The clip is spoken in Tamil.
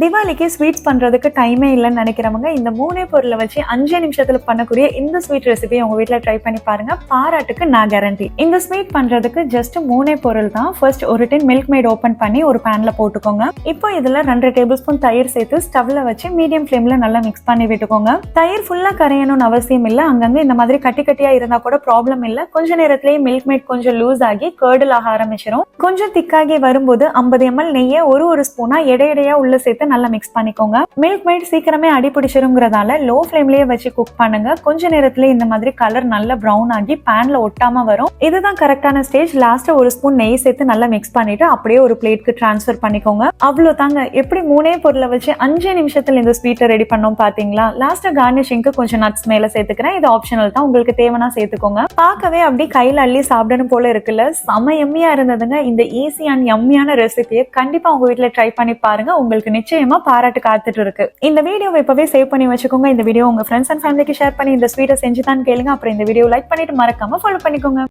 தீபாவளிக்கு ஸ்வீட்ஸ் பண்றதுக்கு டைமே இல்லைன்னு நினைக்கிறவங்க இந்த 3 பொருளை வச்சு 5 நிமிஷத்துல பண்ணக்கூடிய இந்த ஸ்வீட் ரெசிபி உங்க வீட்ல ட்ரை பண்ணி பாருங்க. பாராட்டுக்கு நான் கேரண்டி. இந்த ஸ்வீட் பண்றதுக்கு ஜஸ்ட் 3 பொருள் தான். ஃபர்ஸ்ட் ஒரு டின் மில்க் மேட் ஓபன் பண்ணி ஒரு பேன்ல போட்டுக்கோங்க. இப்போ இதுல 2 டேபிள் ஸ்பூன் தயிர் சேர்த்து ஸ்டவ்ல வச்சு மீடியம் ஃபிளேம்ல நல்லா மிக்ஸ் பண்ணி விட்டுக்கோங்க. தயிர் ஃபுல்லா கரையணும்னு அவசியம் இல்லை. அங்கங்க இந்த மாதிரி கட்டி கட்டியா இருந்தா கூட ப்ராப்ளம் இல்லை. கொஞ்ச நேரத்திலேயே மில்க் மேட் கொஞ்சம் லூஸ் ஆகி கர்டில் ஆக ஆரம்பிச்சிடும். கொஞ்சம் திக்காகி வரும்போது 50 ml நெய்யை ஒரு ஸ்பூனா எடையடையா உள்ள சேர்த்து நல்லா மிக்ஸ் பண்ணிக்கோங்க. மில்க் மேட் சீக்கிரமே அடி பிடிச்சிருங்கிறதால லோ ஃபிளேம்லயே வச்சு குக் பண்ணுங்க. கொஞ்ச நேரத்துல இந்த மாதிரி கலர் நல்லா பிரவுன் ஆகி பேன்ல ஒட்டாம வரும். இதுதான் கரெக்டான ஸ்டேஜ். லாஸ்ட் ஒரு ஸ்பூன் நெய் சேர்த்து நல்லா மிக்ஸ் பண்ணிட்டு அப்படியே ஒரு பிளேட்க்கு டிரான்ஸ்ஃபர் பண்ணிக்கோங்க. அவ்வளவு தாங்க. எப்படி 3 பொருளை வச்சு 5 நிமிஷத்துல இந்த ஸ்வீட்டை ரெடி பண்ணோம் பாத்தீங்களா? லாஸ்ட் கார்னிஷிங்க்கு கொஞ்சம் நட்ஸ் மேல சேர்த்துக்கிறேன். இது ஆப்ஷனல் தான், உங்களுக்கு தேவைன்னா சேர்த்துக்கோங்க. பார்க்கவே அப்படி கையில அள்ளி சாப்பிடணும் போல இருக்குல்ல. செம எம்மியா இருந்ததுங்க. இந்த ஈஸி அண்ட் எம்மியான ரெசிபியை கண்டிப்பா உங்க வீட்டுல ட்ரை பண்ணி பாருங்க. உங்களுக்கு நிச்சயமா பாராட்டு காத்துட்டு இருக்கு. இந்த வீடியோவை இப்பவே சேவ் பண்ணி வச்சுக்கோங்க. இந்த வீடியோ உங்க ஃப்ரெண்ட்ஸ் அண்ட் ஃபேமிலிக்கு ஷேர் பண்ணி இந்த ஸ்வீட்டை செஞ்சுதான் கேளுங்க. அப்புறம் இந்த வீடியோ லைக் பண்ணிட்டு மறக்காம ஃபாலோ பண்ணிக்கோங்க.